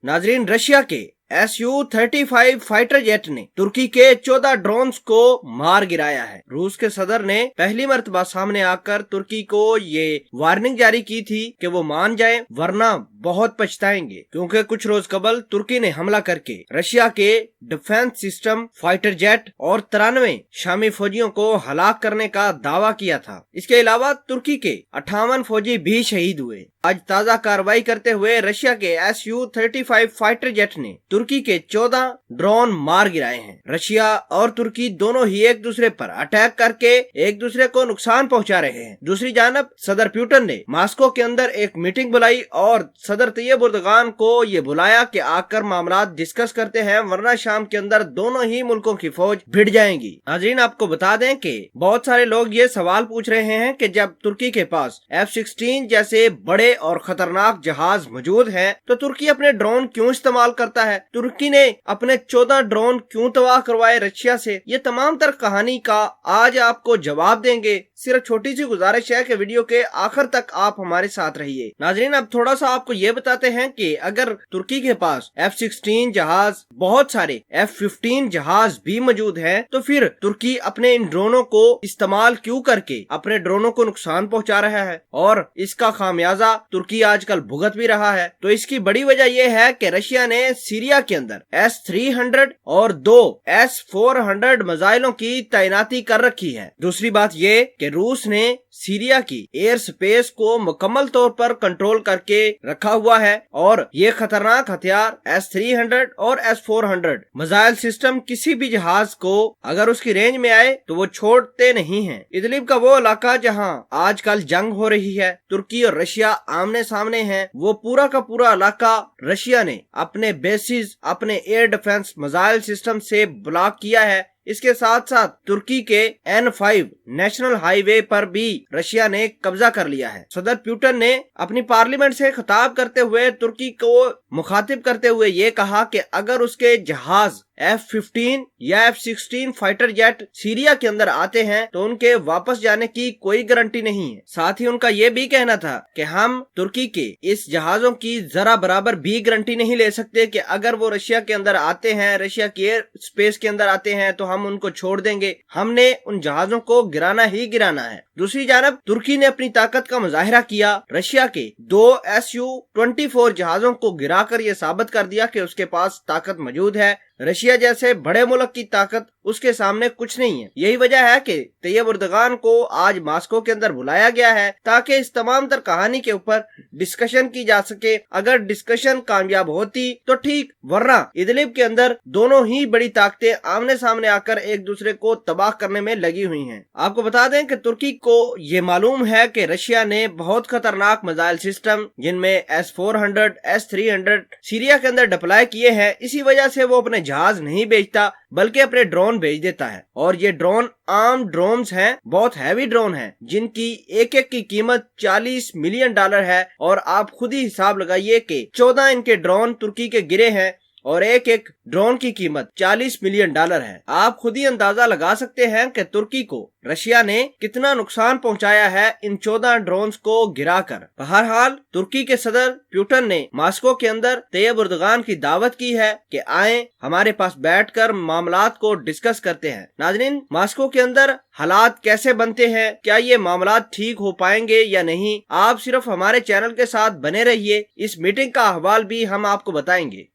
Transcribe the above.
नाजरीन, रशिया के Su-35 fighter jet ने तुर्की के 14 ड्रोन्स को मार गिराया है। रूस के सदर ने पहली मर्तबा सामने आकर तुर्की को ये वार्निंग जारी की थी कि वो मान जाएं वरना बहुत पछताएंगे, क्योंकि कुछ रोज कबल तुर्की ने हमला करके रशिया के डिफेंस सिस्टम, फाइटर जेट और 93 शामी फौजियों को हलाक करने का दावा किया था। इसके अलावा तुर्की के 58 फौजी भी शहीद हुए। आज ताज़ा कार्रवाई करते हुए रशिया के Su-35 फाइटर जेट ने तुर्की के 14 ड्रोन मार गिराए हैं। रशिया और तुर्की दोनों ही एक दूसरे पर अटैक करके एक दूसरे को नुकसान पहुंचा रहे हैं। दूसरी जानब सदर पुतिन ने मॉस्को के अंदर एक मीटिंग बुलाई और सदर तैयब एर्दोगान को ये बुलाया कि आकर मामला डिस्कस करते हैं, वरना शाम के अंदर दोनों ही मुल्कों की फौज भिड़ जाएंगी। नाज़रीन, आपको बता दें कि बहुत सारे लोग ये सवाल पूछ रहे हैं कि जब तुर्की के पास F-16 जैसे बड़े और खतरनाक जहाज मौजूद हैं, तो तुर्की अपने ड्रोन क्यों इस्तेमाल करता है? तुर्की ने अपने 14 ड्रोन क्यों तबाह करवाए रशिया से? ये तमाम तर कहानी का आज आपको जवाब देंगे। सिर्फ छोटी सी गुजारिश है कि वीडियो के आखिर तक आप हमारे साथ रहिए। नाज़रीन, अब थोड़ा सा आपको ये बताते हैं कि अगर तुर्की के पास F-16 जहाज, बहुत सारे F-15 जहाज भी मौजूद हैं, तो फिर तुर्की अपने इन ड्रोनों को इस्तेमाल क्यों करके अपने ड्रोनों को नुकसान पहुंचा रहा है और इसका खामियाजा तुर्की आजकल भुगत भी रहा है। तो इसकी बड़ी वजह यह है कि रशिया ने सीरिया के अंदर S-300 और 2 S-400 मिसाइलों की तैनाती कर रखी है। दूसरी बात ये कि रूस ने सीरिया की एयर स्पेस को मुकम्मल तौर पर कंट्रोल करके रखा हुआ है और ये खतरनाक हथियार S-300 और S-400 मिसाइल सिस्टम किसी भी जहाज को अगर उसकी रेंज में आए तो वो छोड़ते नहीं हैं। इदलिब का वो इलाका जहां आजकल जंग हो रही है, तुर्की और रशिया आमने सामने हैं, वो पूरा का पूरा इलाका रशिया ने अपने बेसिस, अपने एयर डिफेंस मिसाइल सिस्टम से ब्लॉक किया है। इसके साथ साथ तुर्की के N5 नेशनल हाईवे पर भी रशिया ने कब्जा कर लिया है। सदर पुतिन ने अपनी पार्लियामेंट से खिताब करते हुए तुर्की को मुखातिब करते हुए ये कहा कि अगर उसके जहाज F-15 या F-16 फाइटर जेट सीरिया के अंदर आते हैं तो उनके वापस जाने की कोई गारंटी नहीं है। साथ ही उनका ये भी कहना था कि हम तुर्की के इस जहाजों की जरा बराबर भी गारंटी नहीं ले सकते कि अगर वो रशिया के अंदर आते हैं, रशिया के एयर स्पेस के अंदर आते हैं, तो हम उनको छोड़ देंगे। हमने उन जहाजों को गिराना ही गिराना है। दूसरी जानब तुर्की ने अपनी ताकत का मुजाहिरा किया। रशिया के 2 Su-24 जहाजों को गिराकर ये साबित कर दिया कि उसके पास ताकत मौजूद है। रशिया जैसे बड़े मुल्क की ताकत उसके सामने कुछ नहीं है। यही वजह है कि तैयब एर्दोगान को आज मॉस्को के अंदर बुलाया गया है ताकि इस तमाम तर कहानी के ऊपर डिस्कशन की जा सके। अगर डिस्कशन कामयाब होती तो ठीक, वरना इदलिब के अंदर दोनों ही बड़ी ताकतें आमने सामने आकर एक दूसरे को तबाह करने में लगी हुई हैं। आपको बता दें कि तुर्की को ये मालूम है कि रशिया ने बहुत खतरनाक मिसाइल सिस्टम जिनमें S-400, S-300 सीरिया के अंदर डिप्लॉय किए हैं। इसी वजह से वो अपने जहाज नहीं भेजता बल्कि अपने ड्रोन भेज देता है। और ये ड्रोन आर्म ड्रोन्स हैं, बहुत हैवी ड्रोन हैं, जिनकी एक एक की कीमत $40 मिलियन है। और आप खुद ही हिसाब लगाइए कि 14 इनके ड्रोन तुर्की के गिरे हैं और एक एक ड्रोन की कीमत $40 मिलियन है। आप खुद ही अंदाजा लगा सकते हैं कि तुर्की को रशिया ने कितना नुकसान पहुंचाया है इन 14 ड्रोन्स को गिराकर। बहरहाल तुर्की के सदर पुतिन ने मॉस्को के अंदर तैयब एर्दोगान की दावत की है कि आए हमारे पास बैठकर मामलात को डिस्कस करते हैं। नाज़रीन, मॉस्को के अंदर हालात कैसे बनते हैं, क्या ये मामलात ठीक हो पाएंगे या नहीं, आप सिर्फ हमारे चैनल के साथ बने रहिए। इस मीटिंग का अहवाल भी हम आपको बताएंगे।